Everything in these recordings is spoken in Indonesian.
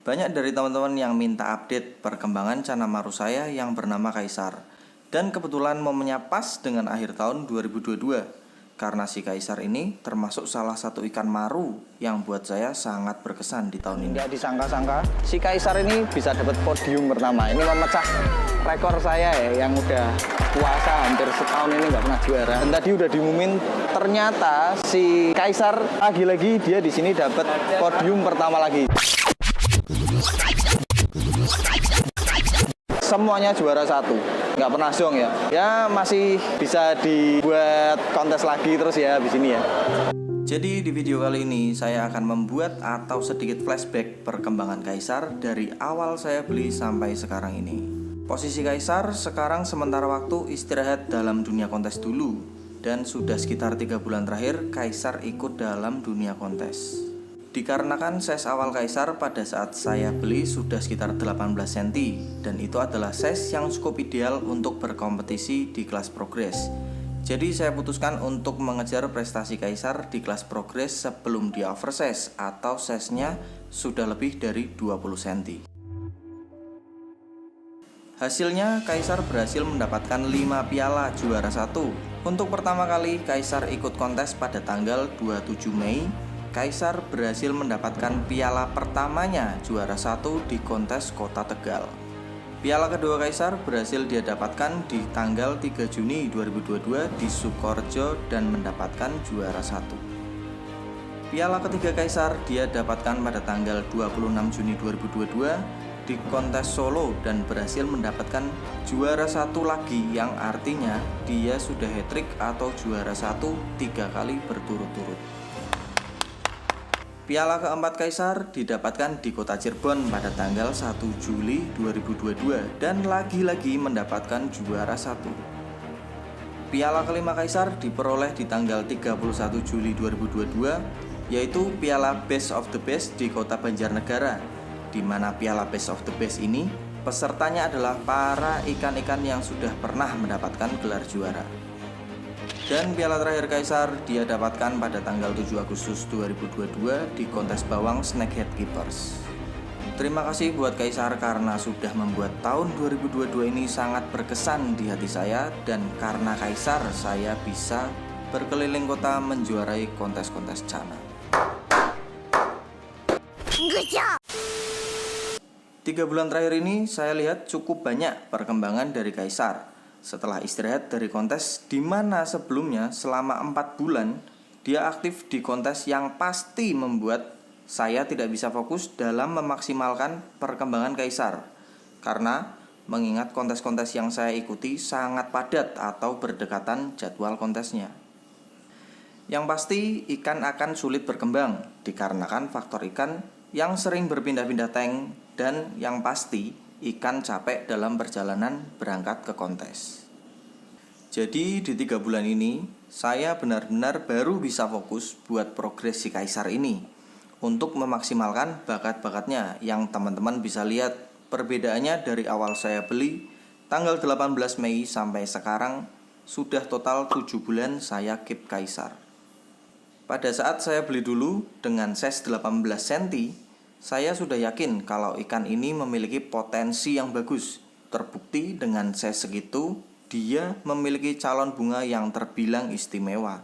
Banyak dari teman-teman yang minta update perkembangan Canamaru saya yang bernama Kaisar. Dan kebetulan momennya pas dengan akhir tahun 2022. Karena si Kaisar ini termasuk salah satu ikan maru yang buat saya sangat berkesan di tahun ini. Tidak disangka-sangka si Kaisar ini bisa dapat podium pertama. Ini memecah rekor saya ya, yang udah puasa hampir setahun ini nggak pernah juara. Dan tadi udah diumumin, ternyata si Kaisar lagi-lagi dia di sini dapat podium pertama lagi. Semuanya juara satu, nggak pernah zong ya. Ya masih bisa dibuat kontes lagi terus ya habis ini ya. Jadi di video kali ini saya akan membuat atau sedikit flashback perkembangan Kaisar dari awal saya beli sampai sekarang ini. Posisi Kaisar sekarang sementara waktu istirahat dalam dunia kontes dulu. Dan sudah sekitar 3 bulan terakhir Kaisar ikut dalam dunia kontes. Dikarenakan size awal Kaisar pada saat saya beli sudah sekitar 18 cm. Dan itu adalah size yang cukup ideal untuk berkompetisi di kelas progres. Jadi saya putuskan untuk mengejar prestasi Kaisar di kelas progres sebelum dia oversize atau size-nya sudah lebih dari 20 cm. Hasilnya Kaisar berhasil mendapatkan 5 piala juara 1. Untuk pertama kali Kaisar ikut kontes pada tanggal 27 Mei. Kaisar berhasil mendapatkan piala pertamanya juara 1 di kontes Kota Tegal. Piala kedua Kaisar berhasil dia dapatkan di tanggal 3 Juni 2022 di Sukorejo dan mendapatkan juara 1. Piala ketiga Kaisar dia dapatkan pada tanggal 26 Juni 2022 di kontes Solo dan berhasil mendapatkan juara 1 lagi, yang artinya dia sudah hat-trick atau juara 1 3 kali berturut-turut. Piala keempat Kaisar didapatkan di kota Cirebon pada tanggal 1 Juli 2022 dan lagi-lagi mendapatkan juara 1. Piala kelima Kaisar diperoleh di tanggal 31 Juli 2022, yaitu Piala Best of the Best di kota Banjarnegara, di mana Piala Best of the Best ini pesertanya adalah para ikan-ikan yang sudah pernah mendapatkan gelar juara. Dan piala terakhir Kaisar dia dapatkan pada tanggal 7 Agustus 2022 di kontes bawang Snakehead Keepers. Terima kasih buat Kaisar karena sudah membuat tahun 2022 ini sangat berkesan di hati saya. Dan karena Kaisar saya bisa berkeliling kota menjuarai kontes-kontes Cana. 3 bulan terakhir ini saya lihat cukup banyak perkembangan dari Kaisar. Setelah istirahat dari kontes, di mana sebelumnya selama 4 bulan dia aktif di kontes yang pasti membuat saya tidak bisa fokus dalam memaksimalkan perkembangan Kaisar. Karena mengingat kontes-kontes yang saya ikuti sangat padat atau berdekatan jadwal kontesnya. Yang pasti ikan akan sulit berkembang dikarenakan faktor ikan yang sering berpindah-pindah tank, dan yang pasti ikan capek dalam perjalanan berangkat ke kontes. Jadi di 3 bulan ini saya benar-benar baru bisa fokus buat progres si Kaisar ini untuk memaksimalkan bakat-bakatnya yang teman-teman bisa lihat perbedaannya dari awal saya beli tanggal 18 Mei sampai sekarang sudah total 7 bulan saya keep Kaisar. Pada saat saya beli dulu dengan size 18 cm, saya sudah yakin kalau ikan ini memiliki potensi yang bagus. Terbukti dengan size segitu, dia memiliki calon bunga yang terbilang istimewa.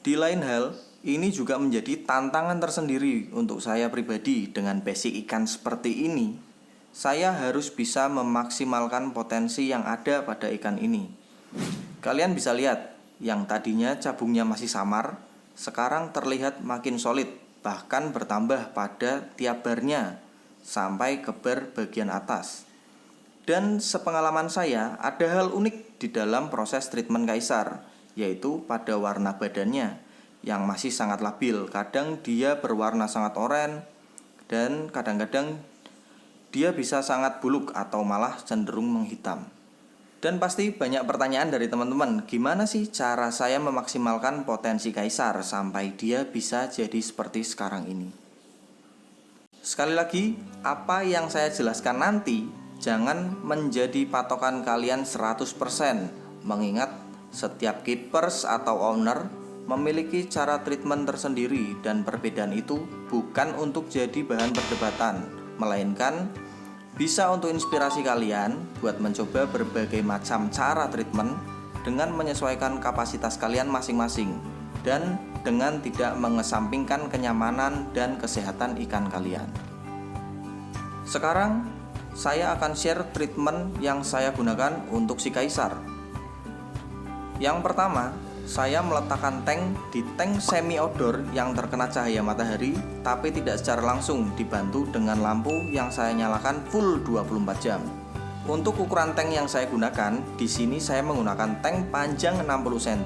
Di lain hal, ini juga menjadi tantangan tersendiri untuk saya pribadi. Dengan basic ikan seperti ini, saya harus bisa memaksimalkan potensi yang ada pada ikan ini. Kalian bisa lihat, yang tadinya cabungnya masih samar, sekarang terlihat makin solid. Bahkan bertambah pada tiap barnya sampai ke bar bagian atas. Dan sepengalaman saya ada hal unik di dalam proses treatment Kaisar, yaitu pada warna badannya yang masih sangat labil. Kadang dia berwarna sangat oranye dan kadang-kadang dia bisa sangat buluk atau malah cenderung menghitam. Dan pasti banyak pertanyaan dari teman-teman, gimana sih cara saya memaksimalkan potensi Kaisar sampai dia bisa jadi seperti sekarang ini? Sekali lagi, apa yang saya jelaskan nanti jangan menjadi patokan kalian 100%, mengingat setiap keepers atau owner memiliki cara treatment tersendiri dan perbedaan itu bukan untuk jadi bahan perdebatan, melainkan bisa untuk inspirasi kalian buat mencoba berbagai macam cara treatment dengan menyesuaikan kapasitas kalian masing-masing dan dengan tidak mengesampingkan kenyamanan dan kesehatan ikan kalian. Sekarang saya akan share treatment yang saya gunakan untuk si Kaisar. Yang pertama, saya meletakkan tank di tank semi outdoor yang terkena cahaya matahari tapi tidak secara langsung, dibantu dengan lampu yang saya nyalakan full 24 jam. Untuk ukuran tank yang saya gunakan, di sini saya menggunakan tank panjang 60 cm,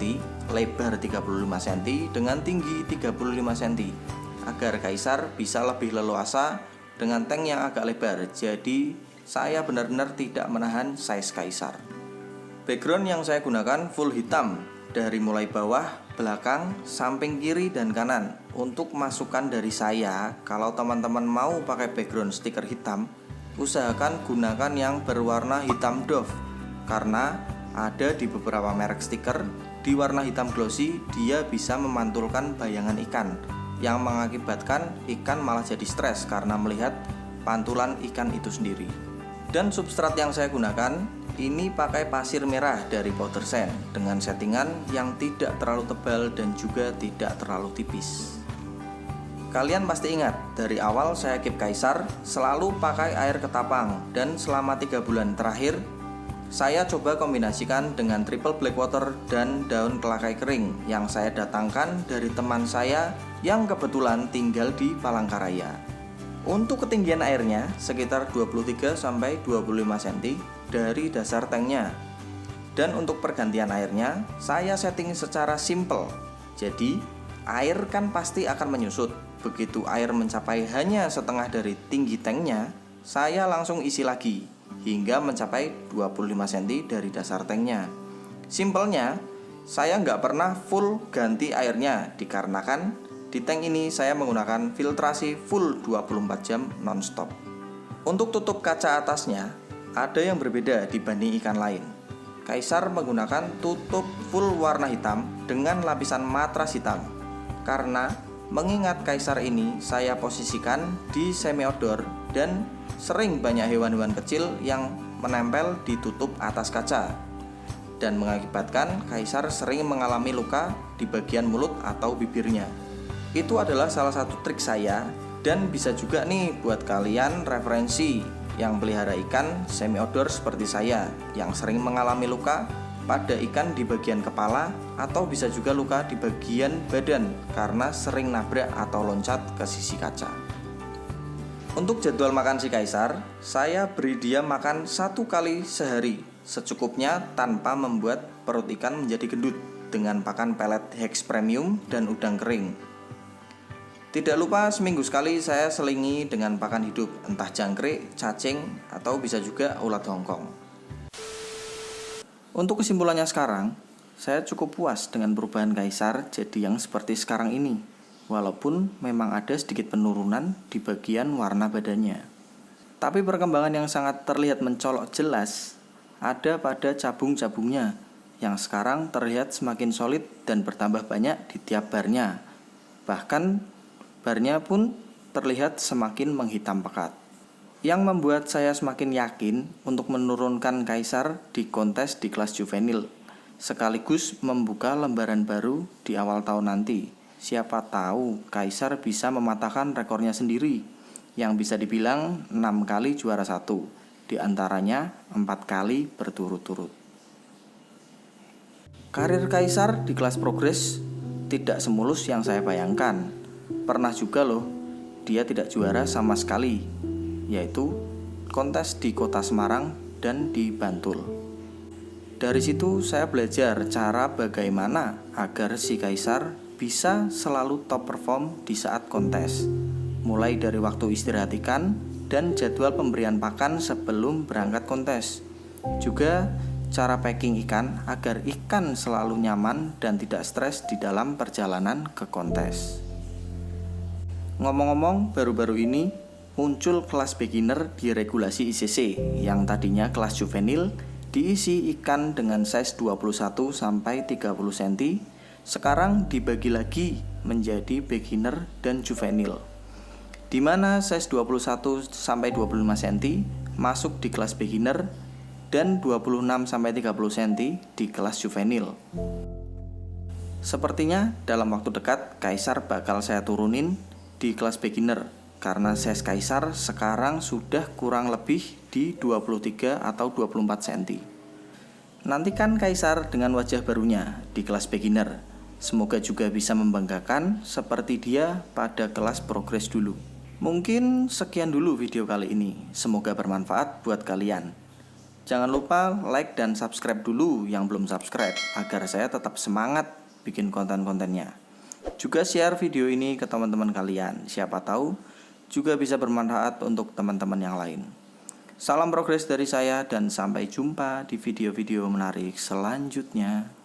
lebar 35 cm dengan tinggi 35 cm agar Kaisar bisa lebih leluasa dengan tank yang agak lebar. Jadi saya benar-benar tidak menahan size Kaisar. Background yang saya gunakan full hitam dari mulai bawah, belakang, samping kiri dan kanan. Untuk masukan dari saya, kalau teman-teman mau pakai background stiker hitam, usahakan gunakan yang berwarna hitam doff, karena ada di beberapa merek stiker di warna hitam glossy dia bisa memantulkan bayangan ikan yang mengakibatkan ikan malah jadi stres karena melihat pantulan ikan itu sendiri. Dan substrat yang saya gunakan ini pakai pasir merah dari powder sand dengan settingan yang tidak terlalu tebal dan juga tidak terlalu tipis. Kalian pasti ingat, dari awal saya keep Kaisar selalu pakai air ketapang, dan selama 3 bulan terakhir saya coba kombinasikan dengan triple black water dan daun telakai kering yang saya datangkan dari teman saya yang kebetulan tinggal di Palangkaraya. Untuk ketinggian airnya sekitar 23-25 cm dari dasar tanknya. Dan untuk pergantian airnya saya setting secara simple. Jadi air kan pasti akan menyusut. Begitu air mencapai hanya setengah dari tinggi tanknya, saya langsung isi lagi hingga mencapai 25 cm dari dasar tanknya. Simpelnya, saya nggak pernah full ganti airnya dikarenakan di tank ini saya menggunakan filtrasi full 24 jam non-stop. Untuk tutup kaca atasnya ada yang berbeda dibanding ikan lain. Kaisar menggunakan tutup full warna hitam dengan lapisan matras hitam. Karena mengingat Kaisar ini saya posisikan di semi outdoor dan sering banyak hewan-hewan kecil yang menempel di tutup atas kaca dan mengakibatkan Kaisar sering mengalami luka di bagian mulut atau bibirnya. Itu adalah salah satu trik saya dan bisa juga nih buat kalian referensi yang pelihara ikan semi outdoor seperti saya yang sering mengalami luka pada ikan di bagian kepala atau bisa juga luka di bagian badan karena sering nabrak atau loncat ke sisi kaca. Untuk jadwal makan si Kaisar, saya beri dia makan 1 kali sehari secukupnya tanpa membuat perut ikan menjadi gendut dengan pakan pelet Hex Premium dan udang kering. Tidak lupa seminggu sekali saya selingi dengan pakan hidup, entah jangkrik, cacing, atau bisa juga ulat Hongkong. Untuk kesimpulannya sekarang, saya cukup puas dengan perubahan Kaisar jadi yang seperti sekarang ini, walaupun memang ada sedikit penurunan di bagian warna badannya. Tapi perkembangan yang sangat terlihat mencolok jelas ada pada cabung-cabungnya yang sekarang terlihat semakin solid dan bertambah banyak di tiap barnya. Bahkan barnya pun terlihat semakin menghitam pekat, yang membuat saya semakin yakin untuk menurunkan Kaisar di kontes di kelas juvenil, sekaligus membuka lembaran baru di awal tahun nanti. Siapa tahu Kaisar bisa mematahkan rekornya sendiri, yang bisa dibilang 6 kali juara 1, diantaranya 4 kali berturut-turut. Karir Kaisar di kelas progres tidak semulus yang saya bayangkan. Pernah juga loh, dia tidak juara sama sekali, yaitu kontes di kota Semarang dan di Bantul. Dari situ saya belajar cara bagaimana agar si Kaisar bisa selalu top perform di saat kontes, mulai dari waktu istirahat ikan dan jadwal pemberian pakan sebelum berangkat kontes. Juga cara packing ikan agar ikan selalu nyaman dan tidak stres di dalam perjalanan ke kontes. Ngomong-ngomong, baru-baru ini muncul kelas beginner di regulasi ICC yang tadinya kelas juvenil diisi ikan dengan size 21-30 cm, sekarang dibagi lagi menjadi beginner dan juvenil. di mana size 21 sampai 25 cm masuk di kelas beginner dan 26 sampai 30 cm di kelas juvenil. Sepertinya dalam waktu dekat Kaisar bakal saya turunin di kelas beginner karena size Kaisar sekarang sudah kurang lebih di 23 atau 24 cm. Nantikan Kaisar dengan wajah barunya di kelas beginner. Semoga juga bisa membanggakan seperti dia pada kelas progres dulu. Mungkin sekian dulu video kali ini. Semoga bermanfaat buat kalian. Jangan lupa like dan subscribe dulu yang belum subscribe agar saya tetap semangat bikin konten-kontennya. Juga share video ini ke teman-teman kalian. Siapa tahu juga bisa bermanfaat untuk teman-teman yang lain. Salam progres dari saya dan sampai jumpa di video-video menarik selanjutnya.